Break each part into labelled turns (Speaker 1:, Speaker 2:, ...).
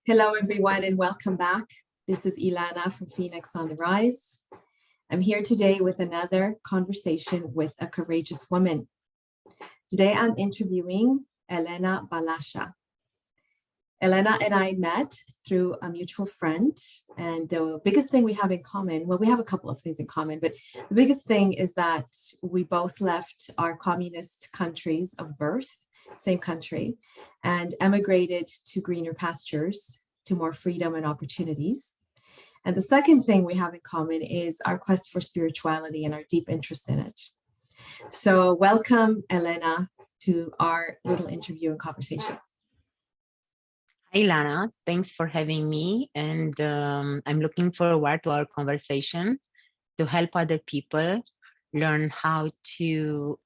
Speaker 1: Hello, everyone, and welcome back. This is Ileana from Phoenix on the Rise. I'm here today with another conversation with a courageous woman. Today, I'm interviewing Elena Balasa. Elena and I met through a mutual friend, and the biggest thing we have in common, well, we have a couple of things in common, but the biggest thing is that we both left our communist countries of birth, same country, and emigrated to greener pastures, to more freedom and opportunities. And the second thing we have in common is our quest for spirituality and our deep interest in it. So welcome, Elena, to our little interview and conversation.
Speaker 2: Hi, Lana. Thanks for having me. And I'm looking forward to our conversation to help other people learn how to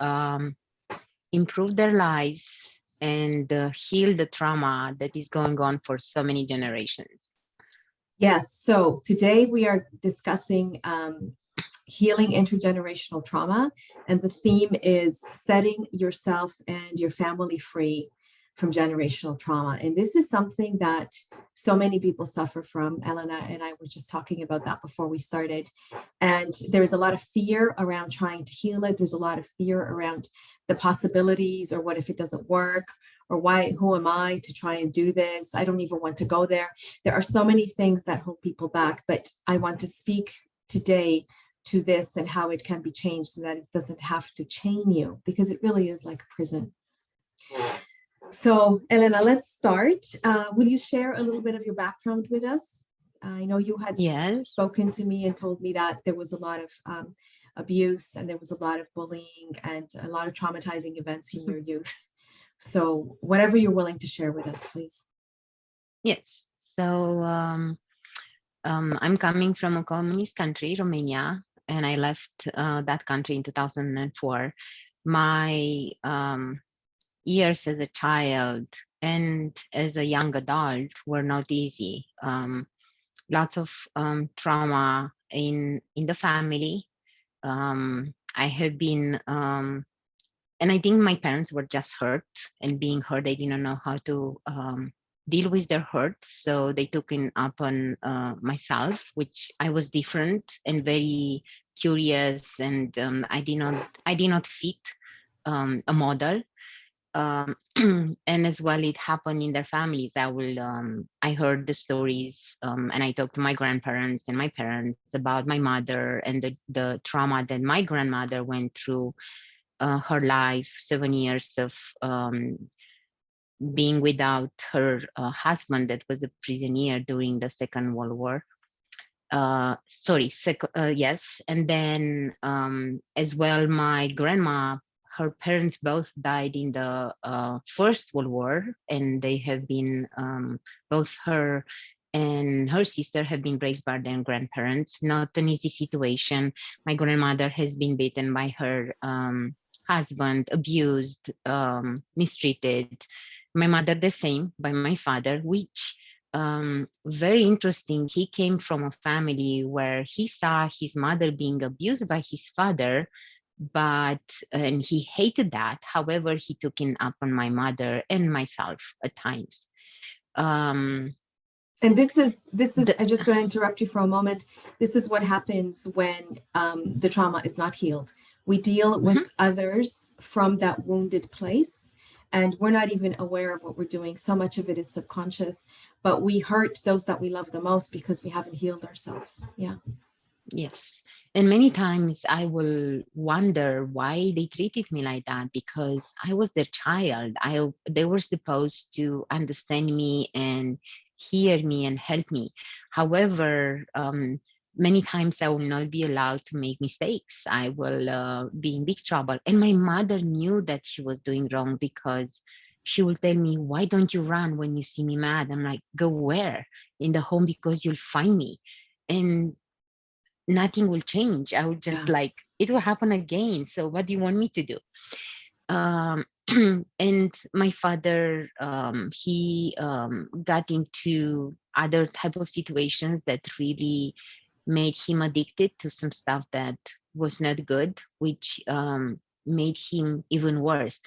Speaker 2: improve their lives and heal the trauma that is going on for so many generations.
Speaker 1: Yes. So today we are discussing healing intergenerational trauma. And the theme is setting yourself and your family free from generational trauma. And this is something that so many people suffer from. Elena and I were just talking about that before we started. And there's a lot of fear around trying to heal it. There's a lot of fear around the possibilities, or what if it doesn't work, or who am I to try and do this? I don't even want to go there. There are so many things that hold people back, but I want to speak today to this and how it can be changed so that it doesn't have to chain you, because it really is like a prison. So, Elena, let's start. Will you share a little bit of your background with us? I know you had spoken to me and told me that there was a lot of abuse, and there was a lot of bullying and a lot of traumatizing events in your youth. So whatever you're willing to share with us, please.
Speaker 2: Yes. So I'm coming from a communist country, Romania, and I left that country in 2004. My years as a child and as a young adult were not easy. Lots of trauma in the family. I have been, and I think my parents were just hurt, and being hurt, they didn't know how to deal with their hurt. So they took it upon myself, which I was different and very curious, and I did not fit a model. And as well, it happened in their families. I heard the stories, and I talked to my grandparents and my parents about my mother and the trauma that my grandmother went through her life, 7 years of being without her husband that was a prisoner during the Second World War. Yes. And then as well, my grandma, her parents both died in the First World War, and they have been, both her and her sister have been raised by their grandparents. Not an easy situation. My grandmother has been beaten by her husband, abused, mistreated. My mother the same by my father, which very interesting. He came from a family where he saw his mother being abused by his father, and he hated that. However, he took it up on my mother and myself at times.
Speaker 1: And this is I'm just going to interrupt you for a moment. This is what happens when the trauma is not healed. We deal with others from that wounded place, and we're not even aware of what we're doing. So much of it is subconscious, but we hurt those that we love the most because we haven't healed ourselves. Yeah.
Speaker 2: Yes. And many times I will wonder why they treated me like that, because I was their child. They were supposed to understand me and hear me and help me. However, many times I will not be allowed to make mistakes. I will be in big trouble. And my mother knew that she was doing wrong, because she will tell me, why don't you run when you see me mad? I'm like, go where? In the home, because you'll find me. And nothing will change. I will just like, it will happen again. So what do you want me to do? And my father, he got into other type of situations that really made him addicted to some stuff that was not good, which made him even worse.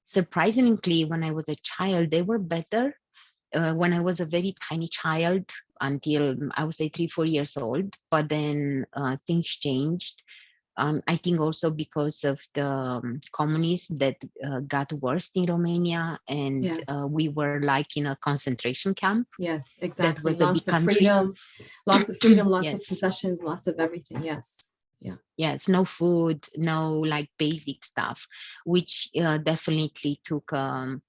Speaker 2: surprisingly, when I was a child, they were better. When I was a very tiny child, until I would say 3, 4 years old, but then things changed. I think also because of the communism that got worse in Romania, and
Speaker 1: Yes.
Speaker 2: we were like in a concentration camp.
Speaker 1: Yes,
Speaker 2: That
Speaker 1: exactly.
Speaker 2: was a
Speaker 1: Loss
Speaker 2: big
Speaker 1: of
Speaker 2: country.
Speaker 1: freedom, loss of freedom, loss of
Speaker 2: Yes,
Speaker 1: possessions, loss of everything. Yes. Yeah.
Speaker 2: yes, no food, no like basic stuff, which definitely took a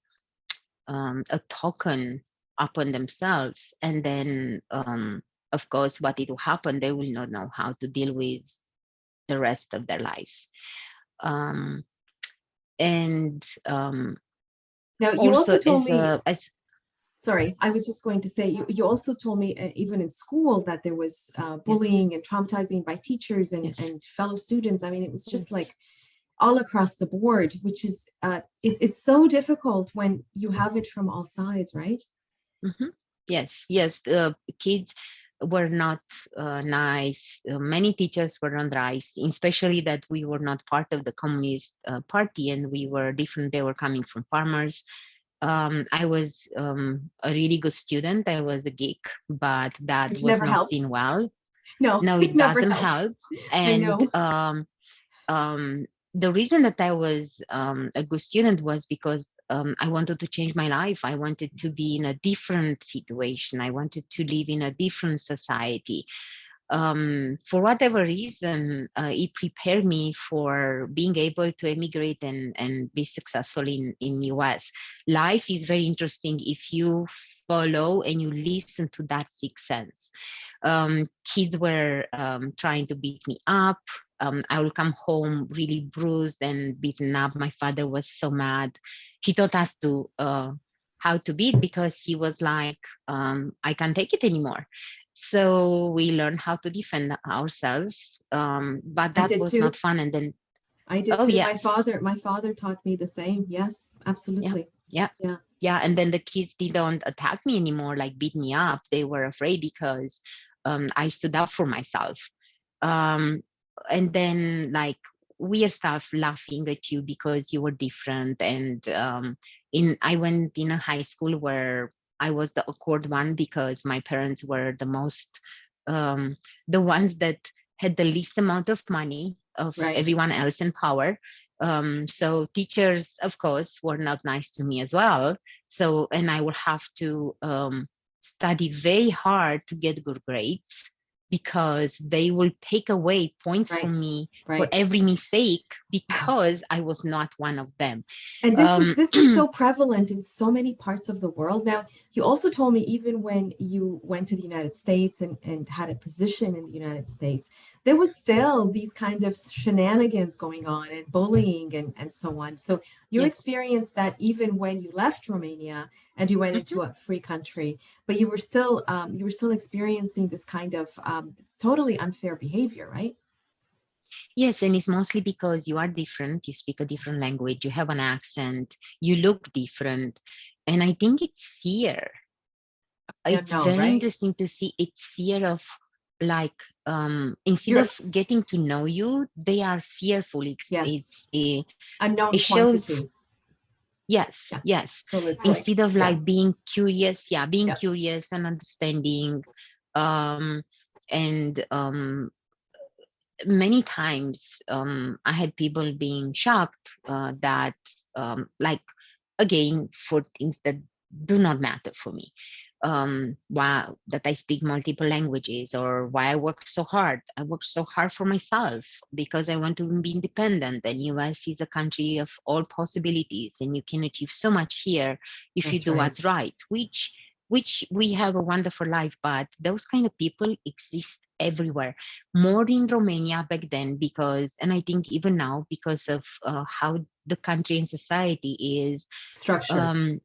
Speaker 2: token upon themselves. And then, of course, what it will happen, they will not know how to deal with the rest of their lives. Um, and
Speaker 1: Now, you also
Speaker 2: also
Speaker 1: told
Speaker 2: as
Speaker 1: me,
Speaker 2: a as
Speaker 1: sorry, I was just going to say, you also told me, even in school, that there was
Speaker 2: yes,
Speaker 1: bullying and traumatizing by teachers
Speaker 2: yes,
Speaker 1: and fellow students. I mean, it was just
Speaker 2: yes.
Speaker 1: like all across the board, which is, it's so difficult when you have it from all sides, right?
Speaker 2: Mhm. Yes, yes. Kids were not nice. Many teachers were not nice, especially that we were not part of the Communist Party, and we were different. They were coming from farmers. I was a really good student. I was a geek, but that
Speaker 1: Which
Speaker 2: was
Speaker 1: never
Speaker 2: not seen
Speaker 1: helps.
Speaker 2: well.
Speaker 1: No,
Speaker 2: No,
Speaker 1: it
Speaker 2: it
Speaker 1: never
Speaker 2: doesn't help.
Speaker 1: helps. I
Speaker 2: And
Speaker 1: know.
Speaker 2: um, the reason that I was a good student was because I wanted to change my life. I wanted to be in a different situation. I wanted to live in a different society. For whatever reason, it prepared me for being able to emigrate and be successful in US. Life is very interesting if you follow and you listen to that sixth sense. Kids were trying to beat me up. I will come home really bruised and beaten up. My father was so mad. He taught us to how to beat, because he was like, I can't take it anymore. So we learned how to defend ourselves, but
Speaker 1: I
Speaker 2: that
Speaker 1: did
Speaker 2: was not
Speaker 1: too.
Speaker 2: fun. And then,
Speaker 1: I did
Speaker 2: oh
Speaker 1: too.
Speaker 2: yes,
Speaker 1: My father taught me the same. Yes,
Speaker 2: yeah,
Speaker 1: absolutely.
Speaker 2: yeah,
Speaker 1: Yeah.
Speaker 2: yeah. And then the kids didn't attack me anymore, like beat me up. They were afraid because I stood up for myself. Um, and then like weird stuff, laughing at you because you were different. And in I went in a high school where I was the awkward one, because my parents were the most um, the ones that had the least amount of money of
Speaker 1: Right.
Speaker 2: everyone else in power. So teachers, of course, were not nice to me as well. So, and I would have to study very hard to get good grades, because they will take away points
Speaker 1: Right.
Speaker 2: from me for
Speaker 1: Right.
Speaker 2: every mistake, because I was not one of them.
Speaker 1: And
Speaker 2: Um,
Speaker 1: this is so prevalent in so many parts of the world. Now, you also told me even when you went to the United States and had a position in the United States, there was still these kinds of shenanigans going on and bullying and so on. So you
Speaker 2: yes.
Speaker 1: experienced that even when you left Romania and you went
Speaker 2: Mhm.
Speaker 1: into a free country, but you were still experiencing this kind of totally unfair behavior, right?
Speaker 2: Yes, and it's mostly because you are different, you speak a different language, you have an accent, you look different. And I think it's fear.
Speaker 1: Yeah,
Speaker 2: It's
Speaker 1: no,
Speaker 2: very
Speaker 1: right?
Speaker 2: interesting to see. It's fear of like instead
Speaker 1: You're
Speaker 2: of getting to know you, they are fearful.
Speaker 1: yes,
Speaker 2: It
Speaker 1: unknown
Speaker 2: shows,
Speaker 1: quantity.
Speaker 2: yes,
Speaker 1: Yeah.
Speaker 2: yes.
Speaker 1: So it's like,
Speaker 2: Instead of
Speaker 1: yeah,
Speaker 2: like being curious, yeah, being
Speaker 1: yeah,
Speaker 2: curious and understanding. Um and Many times I had people being shocked that like again for things that do not matter for me, why that I speak multiple languages, or why I work so hard. I work so hard for myself because I want to be independent, and US is a country of all possibilities, and you can achieve so much here if you
Speaker 1: that's
Speaker 2: do
Speaker 1: right.
Speaker 2: what's right, which we have a wonderful life. But those kind of people exist everywhere, more in Romania back then, because, and I think even now, because of how the country and society is,
Speaker 1: Structured.
Speaker 2: um,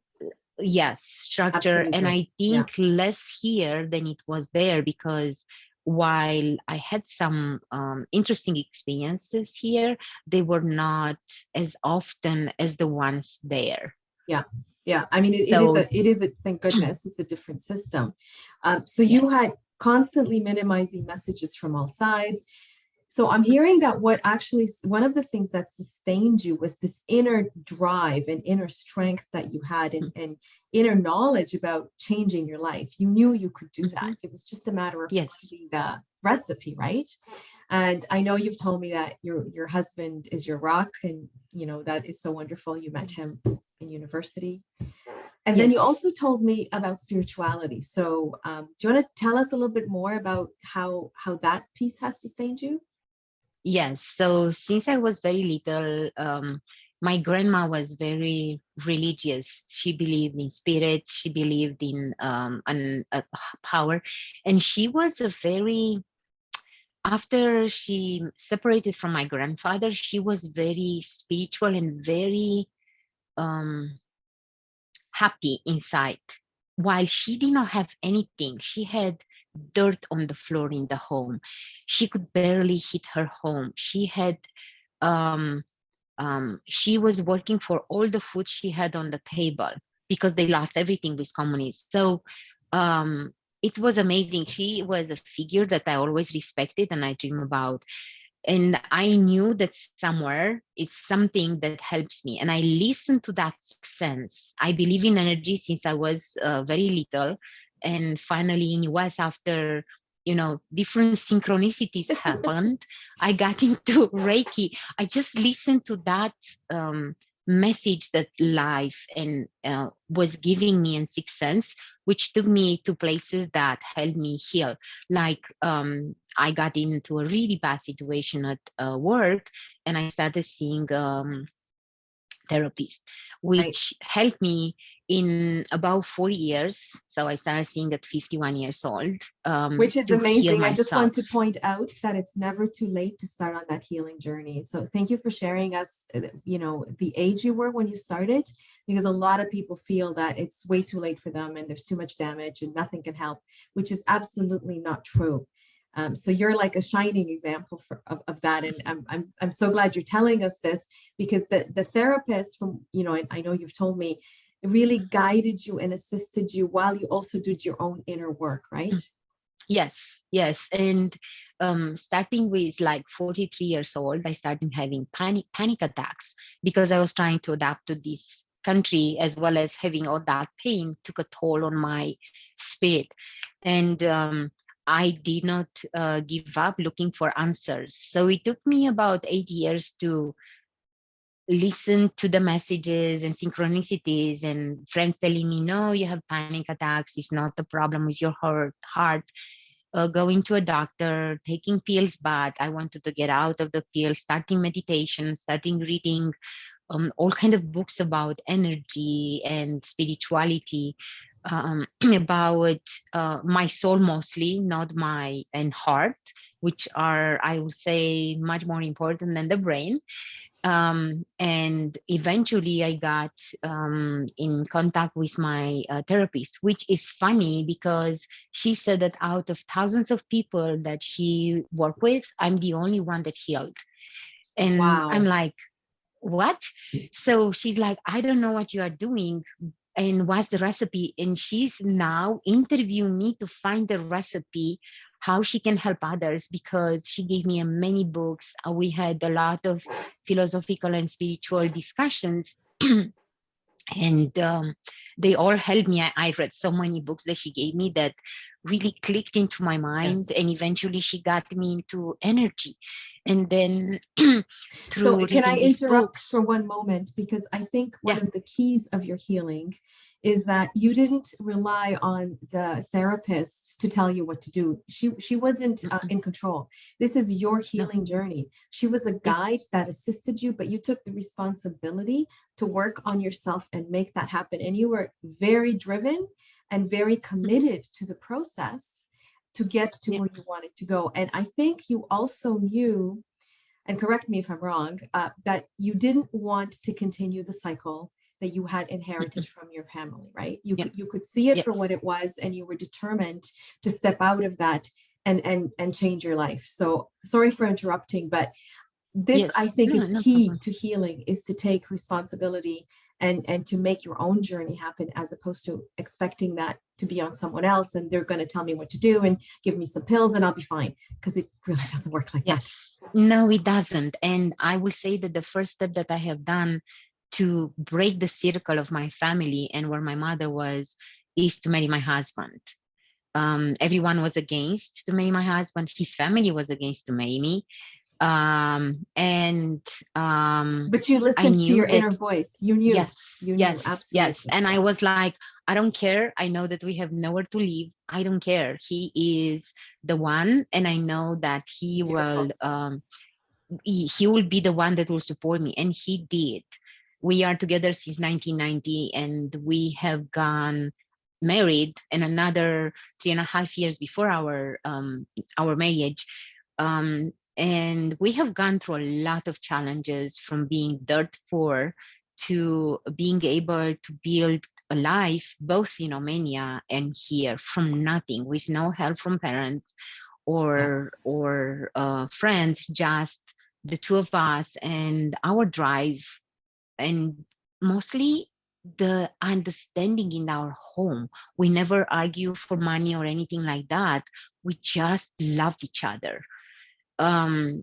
Speaker 2: yes, structure. And
Speaker 1: Absolutely.
Speaker 2: I
Speaker 1: Yeah.
Speaker 2: think less here than it was there, because while I had some interesting experiences here, they were not as often as the ones there.
Speaker 1: Yeah. Yeah. I mean,
Speaker 2: So
Speaker 1: it is a, thank goodness, it's a different system. So you
Speaker 2: yes,
Speaker 1: had constantly minimizing messages from all sides. So I'm hearing that what actually, one of the things that sustained you was this inner drive and inner strength that you had, and inner knowledge about changing your life. You knew you could do that.
Speaker 2: Mhm.
Speaker 1: It was just a matter of
Speaker 2: Yes.
Speaker 1: finding the recipe, right? And I know you've told me that your husband is your rock, and that is so wonderful. You met
Speaker 2: Yes.
Speaker 1: him in university. And then you also
Speaker 2: Yes.
Speaker 1: told me about spirituality. So do you want to tell us a little bit more about how that piece has sustained you?
Speaker 2: Yes. So since I was very little, my grandma was very religious. She believed in spirits. She believed in power, and she was a very. After she separated from my grandfather, she was very spiritual and very um, happy inside. While she did not have anything, she had dirt on the floor in the home. She could barely hit her home. Um, she was working for all the food she had on the table because they lost everything with communists. So it was amazing. She was a figure that I always respected and I dream about. And I knew that somewhere is something that helps me. And I listened to that sixth sense. I believe in energy since I was very little. And finally in US, after different synchronicities happened, I got into Reiki. I just listened to that message that life and was giving me in sixth sense, which took me to places that helped me heal. Like I got into a really bad situation at work, and I started seeing therapist,
Speaker 1: Right.
Speaker 2: which helped me in about 40 years. So I started seeing at 51 years old
Speaker 1: Which is
Speaker 2: to heal
Speaker 1: amazing. I just want
Speaker 2: myself.
Speaker 1: to point out that it's never too late to start on that healing journey. So thank you for sharing us, the age you were when you started, because a lot of people feel that it's way too late for them and there's too much damage and nothing can help, which is absolutely not true. So you're like a shining example of that. And I'm so glad you're telling us this, because the therapist from, and I know you've told me, really guided you and assisted you while you also did your own inner work, right?
Speaker 2: Yes, yes. And starting with like 43 years old, I started having panic attacks because I was trying to adapt to this country, as well as having all that pain took a toll on my spirit. And I did not give up looking for answers. So it took me about 8 years to listen to the messages and synchronicities and friends telling me, no, you have panic attacks. It's not the problem with your heart. Going to a doctor, taking pills, but I wanted to get out of the pills, starting meditation, starting reading all kind of books about energy and spirituality, about my soul mostly, not my and heart, which are, I would say, much more important than the brain. And eventually I got in contact with my therapist, which is funny because she said that out of thousands of people that she worked with, I'm the only one that healed. And I'm
Speaker 1: Wow.
Speaker 2: like, what? So she's like, I don't know what you are doing and what's the recipe. And she's now interviewing me to find the recipe, how she can help others, because she gave me many books. We had a lot of philosophical and spiritual discussions. And they all helped me. I read so many books that she gave me that really clicked into my mind,
Speaker 1: Yes.
Speaker 2: and eventually she got me into energy. And then
Speaker 1: So
Speaker 2: through
Speaker 1: can I
Speaker 2: reading these
Speaker 1: interrupt
Speaker 2: books.
Speaker 1: for one moment? Because I think one
Speaker 2: Yeah.
Speaker 1: of the keys of your healing is that you didn't rely on the therapist to tell you what to do. She wasn't
Speaker 2: Mm-mm.
Speaker 1: in control. This is your
Speaker 2: No.
Speaker 1: healing journey. She was a
Speaker 2: Yeah.
Speaker 1: guide that assisted you, but you took the responsibility to work on yourself and make that happen. And you were very driven and very
Speaker 2: Mm.
Speaker 1: committed to the process to get to
Speaker 2: Yeah.
Speaker 1: where you wanted to go. And I think you also knew, and correct me if I'm wrong, that you didn't want to continue the cycle that you had inherited
Speaker 2: Mm-mm.
Speaker 1: from your family, right? You
Speaker 2: Yeah.
Speaker 1: could see it for what
Speaker 2: Yes.
Speaker 1: it was, and you were determined to step out of that and change your life. So sorry for interrupting, but this, I
Speaker 2: Yes.
Speaker 1: think,
Speaker 2: No,
Speaker 1: is
Speaker 2: no
Speaker 1: key
Speaker 2: problem.
Speaker 1: to healing, is to take responsibility and to make your own journey happen, as opposed to expecting that to be on someone else and they're going to tell me what to do and give me some pills and I'll be fine, because it really doesn't work like that.
Speaker 2: Yes. No, it doesn't. And I will say that the first step that I have done to break the circle of my family and where my mother was is to marry my husband. Everyone was against to marry my husband. His family was against to marry me. And
Speaker 1: But you
Speaker 2: I
Speaker 1: listened to
Speaker 2: knew
Speaker 1: your
Speaker 2: that,
Speaker 1: inner voice.
Speaker 2: yes,
Speaker 1: You knew,
Speaker 2: yes, yes.
Speaker 1: absolutely.
Speaker 2: And I
Speaker 1: Yes.
Speaker 2: was like, I don't care. I know that we have nowhere to live. I don't care. He is the one. And I know that
Speaker 1: Beautiful.
Speaker 2: he will be the one that will support me. And he did. We are together since 1990, and we have gone married and another 3.5 years before our marriage. And we have gone through a lot of challenges, from being dirt poor to being able to build a life both in Romania and here from nothing, with no help from parents
Speaker 1: Yeah.
Speaker 2: or friends, just the two of us and our drive, and mostly the understanding in our home. We never argue for money or anything like that. We just loved each other.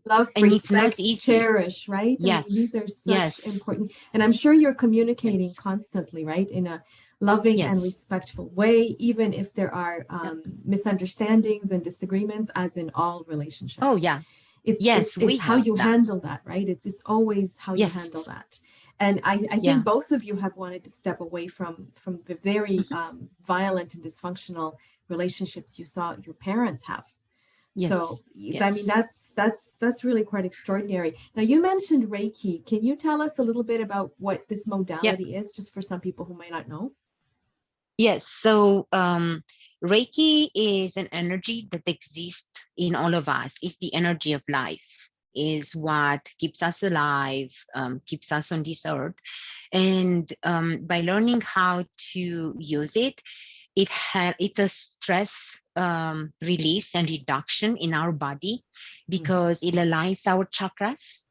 Speaker 1: Love,
Speaker 2: And it's not
Speaker 1: respect,
Speaker 2: easy.
Speaker 1: cherish, right? I mean, these
Speaker 2: Yes,
Speaker 1: are such
Speaker 2: yes,
Speaker 1: important, and I'm sure you're communicating
Speaker 2: yes,
Speaker 1: constantly, right? In a loving and
Speaker 2: yes.
Speaker 1: respectful way, even if there are
Speaker 2: Yep.
Speaker 1: misunderstandings and disagreements, as in all
Speaker 2: Oh
Speaker 1: relationships.
Speaker 2: yeah. Yes, we
Speaker 1: It's how
Speaker 2: have
Speaker 1: you
Speaker 2: that.
Speaker 1: handle that, right? It's always how you handle
Speaker 2: Yes.
Speaker 1: that. And I think
Speaker 2: Yeah.
Speaker 1: both of you have wanted to step away from the very
Speaker 2: Mhm.
Speaker 1: violent and dysfunctional relationships you saw your parents have. So,
Speaker 2: Yes.
Speaker 1: I mean,
Speaker 2: Yes.
Speaker 1: that's really quite extraordinary. Now, you mentioned Reiki. Can you tell us a little bit about what this
Speaker 2: Yep.
Speaker 1: modality is, just for some people who might not know?
Speaker 2: Yes. So Reiki is an energy that exists in all of us. It's the energy of life. Is what keeps us alive, keeps us on this earth. And by learning how to use it, it's a stress release and reduction in our body,
Speaker 1: Mhm.
Speaker 2: because it aligns our chakras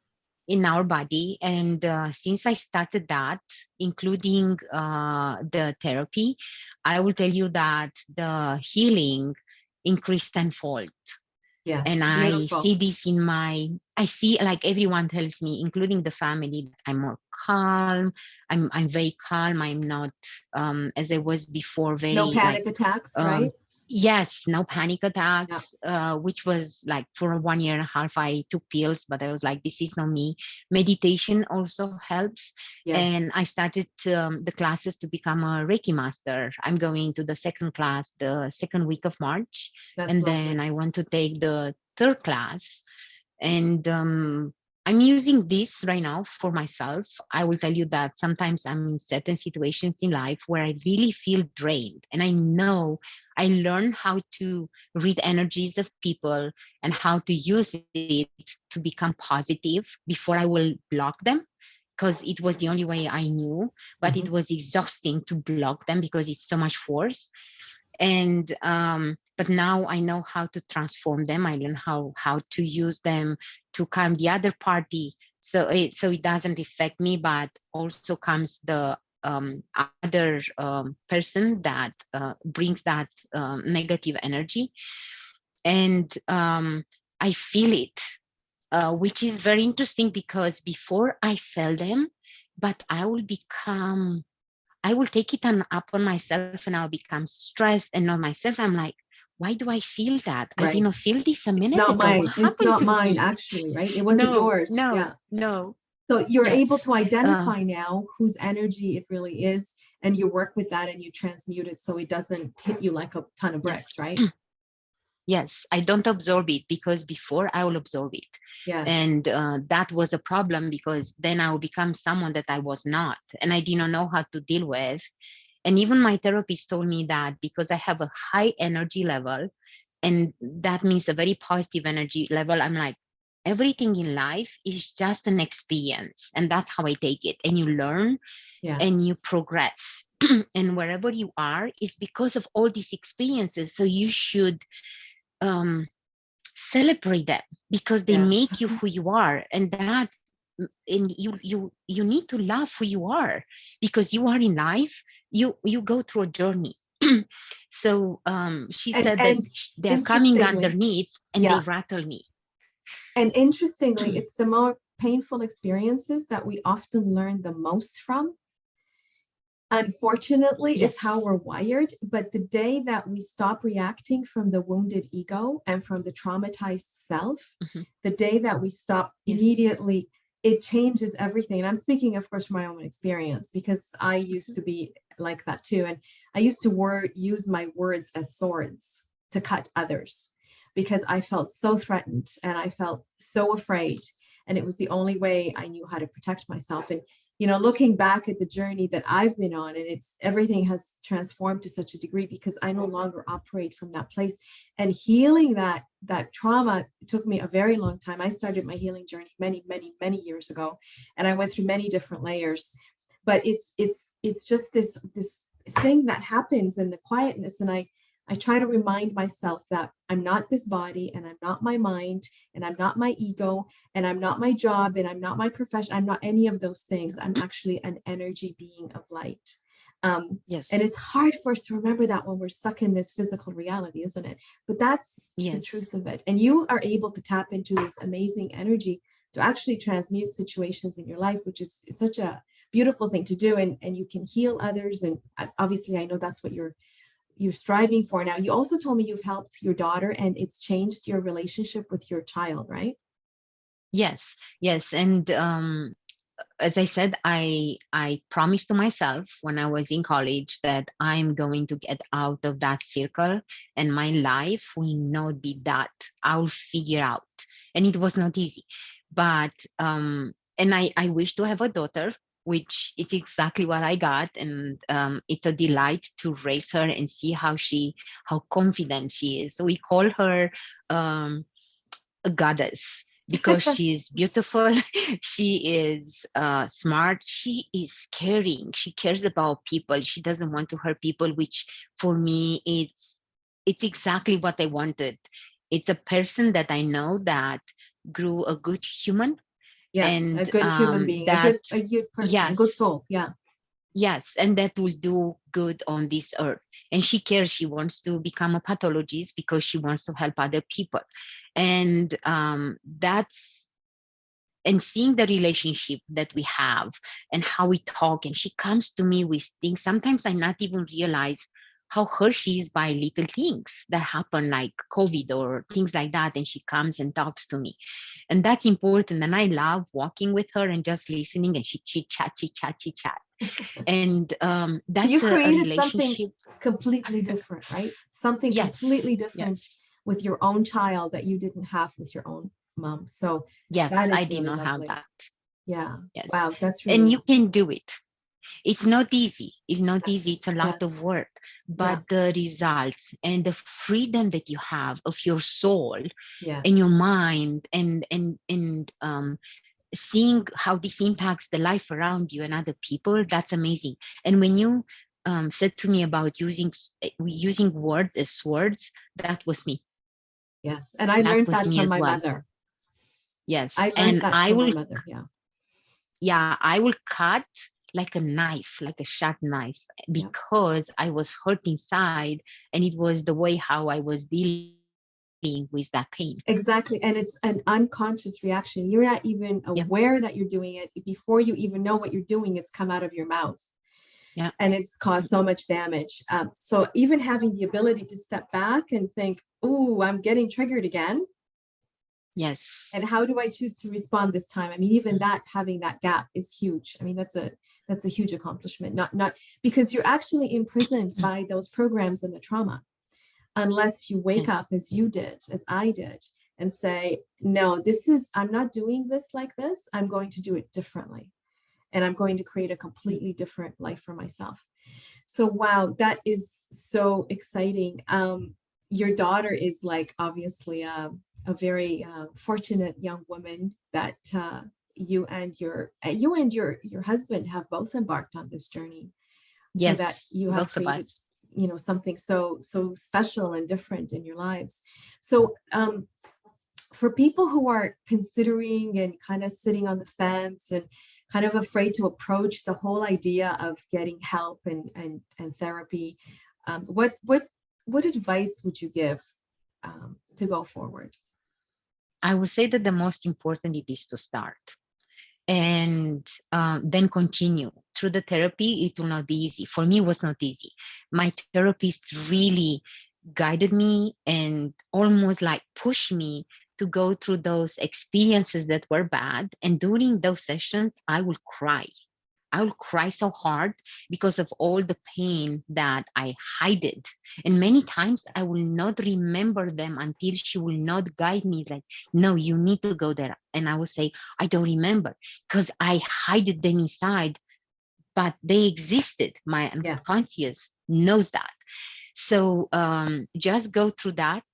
Speaker 2: in our body. And since I started that, including the therapy, I will tell you that the healing increased tenfold. And
Speaker 1: Yes,
Speaker 2: I
Speaker 1: beautiful.
Speaker 2: see this in I see, like, everyone tells me, including the family, that I'm more calm. I'm very calm. I'm not as I was before,
Speaker 1: No
Speaker 2: very like
Speaker 1: panic attacks, right?
Speaker 2: um yes, no panic
Speaker 1: Yeah.
Speaker 2: attacks, which was like for 1.5 years I took pills, but I was like, this is not me. Meditation also helps.
Speaker 1: Yes,
Speaker 2: And I started the classes to become a Reiki master. I'm going to the second class the second week of March,
Speaker 1: that's
Speaker 2: and then
Speaker 1: lovely.
Speaker 2: I want to take the third class. And I'm using this right now for myself. I will tell you that sometimes I'm in certain situations in life where I really feel drained, and I know I learn how to read energies of people and how to use it to become positive before I will block them, because it was the only way I knew. But it
Speaker 1: Mhm.
Speaker 2: was exhausting to block them because it's so much force. And but now I know how to transform them. I learn how to use them to calm the other party, so it doesn't affect me, but also comes the other person that brings that negative energy. And I feel it, which is very interesting, because before I felt them, but I will take it up on myself, and I'll become stressed and not myself. I'm like, why do I feel that? I did
Speaker 1: Right.
Speaker 2: not feel this a minute ago. What
Speaker 1: It's
Speaker 2: happened
Speaker 1: not
Speaker 2: to
Speaker 1: mine,
Speaker 2: me?
Speaker 1: actually, right? It wasn't
Speaker 2: No,
Speaker 1: yours.
Speaker 2: no,
Speaker 1: Yeah.
Speaker 2: no.
Speaker 1: So you're
Speaker 2: Yes.
Speaker 1: able to
Speaker 2: Uh,
Speaker 1: identify now whose energy it really is, and you work with that and you transmute it so it doesn't hit you like a ton of
Speaker 2: yes.
Speaker 1: bricks, right?
Speaker 2: Yes, I don't absorb it, because before I will absorb it.
Speaker 1: Yes.
Speaker 2: And that was a problem, because then I will become someone that I was not, and I did not know how to deal with. And even my therapist told me that because I have a high energy level, and that means a very positive energy level, I'm like, everything in life is just an experience. And that's how I take it. And you learn and
Speaker 1: Yes.
Speaker 2: you progress. And wherever you are is because of all these experiences. So you should um, celebrate them, because they
Speaker 1: Yes.
Speaker 2: make you who you are. And you need to love who you are, because you are in life. You go through a journey. So she said that
Speaker 1: And
Speaker 2: they are coming
Speaker 1: interestingly,
Speaker 2: underneath and they
Speaker 1: yeah,
Speaker 2: rattle me.
Speaker 1: And interestingly, it's the more painful experiences that we often learn the most from. Unfortunately,
Speaker 2: Yes.
Speaker 1: it's how we're wired. But the day that we stop reacting from the wounded ego and from the traumatized self, the day that we stop immediately, it changes everything. And I'm speaking, of course, from my own experience, because I used to be like that too. And I used to use my words as swords to cut others because I felt so threatened and I felt so afraid. And it was the only way I knew how to protect myself. And looking back at the journey that I've been on, and everything has transformed to such a degree because I no longer operate from that place. And healing that trauma took me a very long time. I started my healing journey many, many, many years ago, and I went through many different layers. But it's just this thing that happens in the quietness, and I try to remind myself that I'm not this body, and I'm not my mind, and I'm not my ego, and I'm not my job, and I'm not my profession. I'm not any of those things. I'm actually an energy being of light.
Speaker 2: Yes.
Speaker 1: And it's hard for us to remember that when we're stuck in this physical reality, isn't it? But that's the truth of it. And you are able to tap into this amazing energy to actually transmute situations in your life, which is such a beautiful thing to do. And you can heal others. And obviously, I know that's what you're striving for now. You also told me you've helped your daughter and it's changed your relationship with your child, right?
Speaker 2: Yes. And as I said, I promised to myself when I was in college that I'm going to get out of that circle and my life will not be that. I'll figure out. And it was not easy. But and I wish to have a daughter, which it's exactly what I got. And it's a delight to raise her and see how confident she is. So we call her a goddess because she is beautiful. She is smart. She is caring. She cares about people. She doesn't want to hurt people, which for me, it's exactly what I wanted. It's a person that I know that grew a good human.
Speaker 1: Yes,
Speaker 2: And
Speaker 1: a good human being, a
Speaker 2: that,
Speaker 1: good person, a
Speaker 2: yes,
Speaker 1: good soul. Yeah.
Speaker 2: yes, and that will do good on this earth. And she cares. She wants to become a pathologist because she wants to help other people. And and seeing the relationship that we have and how we talk, and she comes to me with things. Sometimes I not even realize how hurt she is by little things that happen, like COVID or things like that. And she comes and talks to me. And that's important. And I love walking with her and just listening, and she chit chat. And
Speaker 1: So
Speaker 2: that's
Speaker 1: you
Speaker 2: a
Speaker 1: created something
Speaker 2: relationship.
Speaker 1: completely different, right? Something
Speaker 2: Yes,
Speaker 1: completely different
Speaker 2: yes,
Speaker 1: with your own child that you didn't have with your own mom. So
Speaker 2: yes.
Speaker 1: that
Speaker 2: I
Speaker 1: is
Speaker 2: did
Speaker 1: really
Speaker 2: not have
Speaker 1: lovely.
Speaker 2: that.
Speaker 1: Yeah.
Speaker 2: Yes.
Speaker 1: Wow, that's really
Speaker 2: And you
Speaker 1: lovely.
Speaker 2: can do it. It's not easy. It's not easy.
Speaker 1: Yes.
Speaker 2: It's a lot
Speaker 1: Yes.
Speaker 2: of work.
Speaker 1: Yeah.
Speaker 2: But the results and the freedom that you have of your soul and your
Speaker 1: Yes.
Speaker 2: mind, and seeing how this impacts the life around you and other people, that's amazing. And when you said to me about using words as swords, that was me.
Speaker 1: Yes. And I
Speaker 2: That
Speaker 1: learned
Speaker 2: was
Speaker 1: that
Speaker 2: me
Speaker 1: from
Speaker 2: as
Speaker 1: my
Speaker 2: well.
Speaker 1: mother.
Speaker 2: Yes.
Speaker 1: I learned
Speaker 2: And
Speaker 1: that from my mother. Yeah.
Speaker 2: I will cut like a knife, like a sharp knife,
Speaker 1: Yeah.
Speaker 2: because I was hurt inside, and it was the way how I was dealing with that pain.
Speaker 1: Exactly. And it's an unconscious reaction. You're not even
Speaker 2: Yeah.
Speaker 1: aware that you're doing it. Before you even know what you're doing, it's come out of your mouth
Speaker 2: Yeah.
Speaker 1: and it's caused so much damage. So even having the ability to step back and think, oh, I'm getting triggered again.
Speaker 2: Yes.
Speaker 1: And how do I choose to respond this time? I mean, even that, having that gap is huge. I mean, that's a huge accomplishment, not because you're actually imprisoned by those programs and the trauma, unless you wake up
Speaker 2: Yes.
Speaker 1: as you did, as I did, and say, no, I'm not doing this like this. I'm going to do it differently. And I'm going to create a completely different life for myself. So, wow, that is so exciting. Your daughter is like obviously a very fortunate young woman that you and your husband have both embarked on this journey, so
Speaker 2: Yes.
Speaker 1: that you have
Speaker 2: Both of
Speaker 1: created
Speaker 2: us.
Speaker 1: something so special and different in your lives. So for people who are considering and kind of sitting on the fence and kind of afraid to approach the whole idea of getting help and therapy, what advice would you give to go forward?
Speaker 2: I would say that the most important it is to start and then continue through the therapy. It will not be easy. For me, it was not easy. My therapist really guided me and almost like pushed me to go through those experiences that were bad. And during those sessions, I will cry. I will cry so hard because of all the pain that I hid. And many times I will not remember them until she will not guide me like, no, you need to go there. And I will say, I don't remember because I hid them inside, but they existed. My
Speaker 1: Yes.
Speaker 2: unconscious knows that. So just go through that.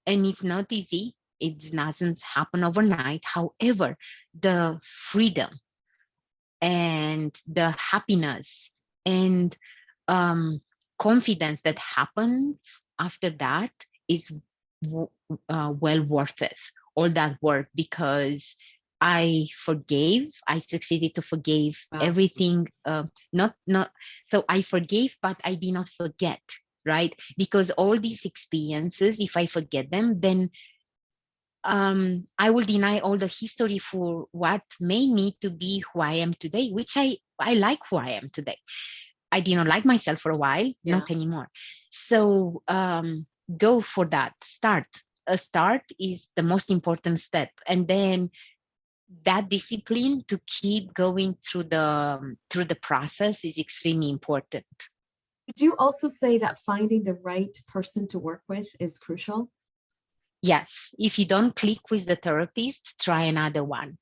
Speaker 2: And it's not easy. It doesn't happen overnight. However, the freedom and the happiness and confidence that happens after that is well worth it, all that work, because I succeeded to forgive
Speaker 1: Wow.
Speaker 2: everything. Not so I forgave, but I did not forget, right? Because all these experiences, if I forget them, then I will deny all the history for what made me to be who I am today, which I like who I am today. I did not like myself for a while,
Speaker 1: Yeah.
Speaker 2: not anymore. So go for that. Start. A start is the most important step. And then that discipline to keep going through the process is extremely important.
Speaker 1: Would you also say that finding the right person to work with is crucial?
Speaker 2: Yes, if you don't click with the therapist, try another one.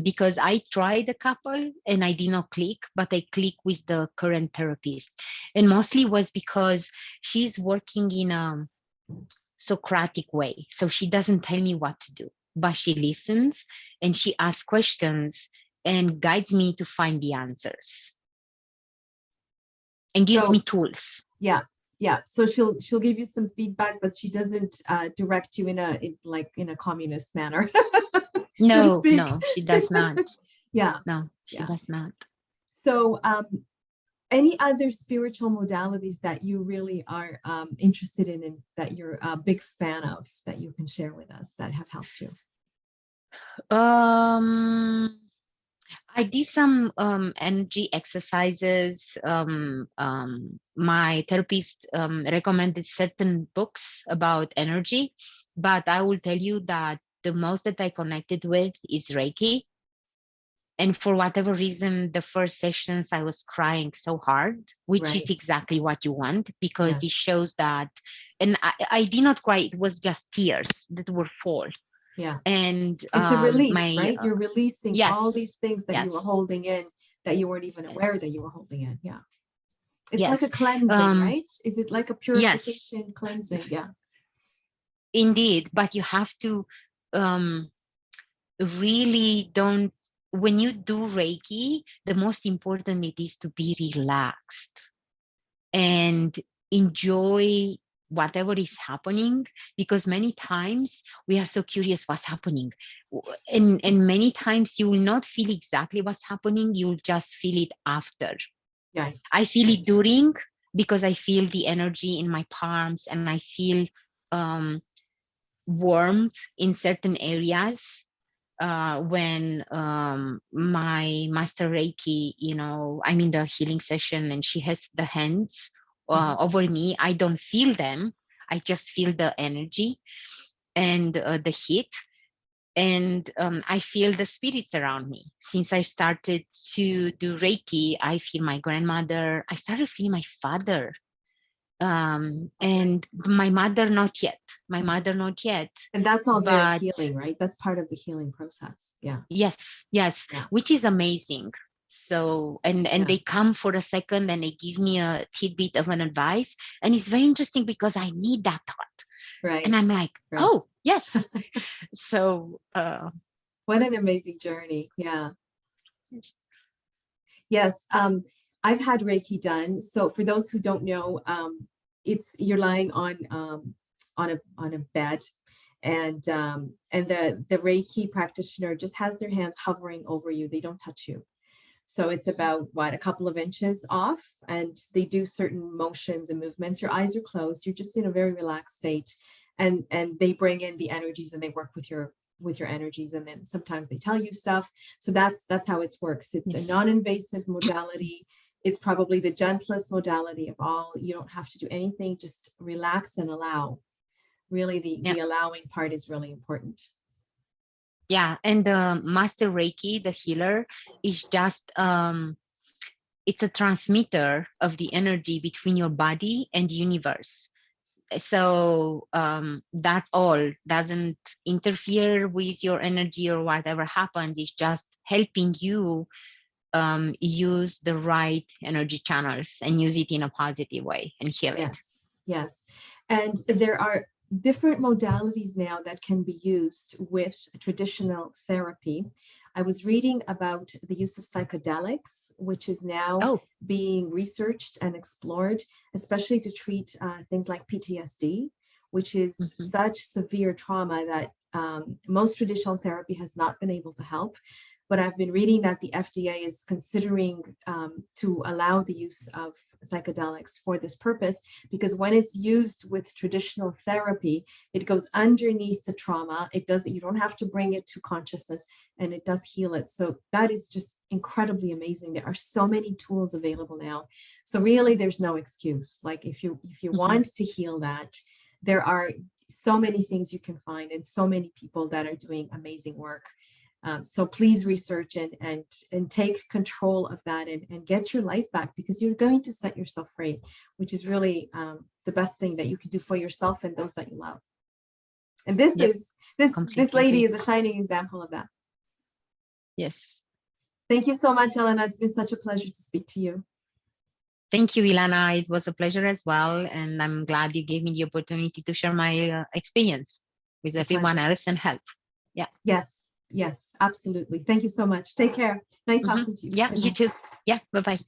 Speaker 2: Because I tried a couple and I did not click, but I click with the current therapist. And mostly was because she's working in a Socratic way. So she doesn't tell me what to do, but she listens and she asks questions and guides me to find the answers and gives me tools.
Speaker 1: Yeah. Yeah. So she'll give you some feedback, but she doesn't direct you in a communist manner.
Speaker 2: No, no, she does not.
Speaker 1: Yeah.
Speaker 2: No, she
Speaker 1: Yeah.
Speaker 2: does not.
Speaker 1: So any other spiritual modalities that you really are interested in and that you're a big fan of that you can share with us that have helped you?
Speaker 2: I did some energy exercises. My therapist recommended certain books about energy, but I will tell you that the most that I connected with is Reiki. And for whatever reason, the first sessions I was crying so hard, which is
Speaker 1: Right.
Speaker 2: exactly what you want, because it
Speaker 1: Yes.
Speaker 2: shows that, and I did not cry, it was just tears that would fall.
Speaker 1: Yeah.
Speaker 2: And
Speaker 1: It's a release,
Speaker 2: my,
Speaker 1: right? You're releasing
Speaker 2: yes,
Speaker 1: all these things that you were
Speaker 2: yes,
Speaker 1: holding in that you weren't even
Speaker 2: yes,
Speaker 1: aware that you were holding in. Yeah. It's like
Speaker 2: yes,
Speaker 1: a cleansing, right? Is it like a
Speaker 2: yes,
Speaker 1: purification cleansing? Yeah.
Speaker 2: indeed. But you have to really don't, when you do Reiki, the most important it is to be relaxed and enjoy whatever is happening, because many times we are so curious what's happening, and many times you will not feel exactly what's happening, you'll just feel it after.
Speaker 1: Right.
Speaker 2: I feel
Speaker 1: Right.
Speaker 2: it during, because I feel the energy in my palms and I feel um, warmth in certain areas. When my master Reiki, I'm in the healing session and she has the hands
Speaker 1: Mhm.
Speaker 2: over me, I don't feel them. I just feel the energy and the heat. And I feel the spirits around me. Since I started to do Reiki, I feel my grandmother. I started feeling my father.
Speaker 1: Lovely.
Speaker 2: And my mother, not yet. My
Speaker 1: Mhm.
Speaker 2: mother, not yet.
Speaker 1: And that's all very
Speaker 2: But
Speaker 1: healing, right? That's part of the healing process. Yeah.
Speaker 2: yes, yes,
Speaker 1: Yeah.
Speaker 2: which is amazing. So, and
Speaker 1: Yeah.
Speaker 2: they come for a second and they give me a tidbit of an advice. And it's very interesting because I need that thought. And
Speaker 1: Right.
Speaker 2: I'm like,
Speaker 1: Right.
Speaker 2: oh, yes. So,
Speaker 1: What an amazing journey. Yeah.
Speaker 2: yes.
Speaker 1: Yes. I've had Reiki done. So for those who don't know, you're lying on a bed, and the Reiki practitioner just has their hands hovering over you. They don't touch you. So it's about a couple of inches off, and they do certain motions and movements. Your eyes are closed. You're just in a very relaxed state, and they bring in the energies and they work with with your energies, and then sometimes they tell you stuff. So that's how it works. It's a
Speaker 2: Yes.
Speaker 1: non-invasive modality. It's probably the gentlest modality of all. You don't have to do anything, just relax and allow. Really, the allowing part is really important.
Speaker 2: Yeah, and Master Reiki, the healer, is just it's a transmitter of the energy between your body and the universe. So that's all. Doesn't interfere with your energy or whatever happens. It's just helping you use the right energy channels and use it in a positive way and heal it.
Speaker 1: Yes, yes. And there are different modalities now that can be used with traditional therapy. I was reading about the use of psychedelics, which is now being researched and explored, especially to treat things like PTSD, which is such severe trauma that most traditional therapy has not been able to help. But I've been reading that the FDA is considering to allow the use of psychedelics for this purpose, because when it's used with traditional therapy, it goes underneath the trauma. It does, you don't have to bring it to consciousness, and it does heal it. So that is just incredibly amazing. There are so many tools available now. So really, there's no excuse. Like if you want to heal that, there are so many things you can find, and so many people that are doing amazing work. So please research and take control of that, and get your life back, because you're going to set yourself free, which is really the best thing that you can do for yourself and those that you love. And this lady is a shining example of that.
Speaker 2: Yes.
Speaker 1: Thank you so much, Elena. It's been such a pleasure to speak to you.
Speaker 2: Thank you, Ileana. It was a pleasure as well. And I'm glad you gave me the opportunity to share my experience with everyone else and help. Yeah.
Speaker 1: Yes, absolutely. Thank you so much. Take care. Nice talking to you.
Speaker 2: Yeah,
Speaker 1: Bye-bye.
Speaker 2: you too. Yeah, bye-bye.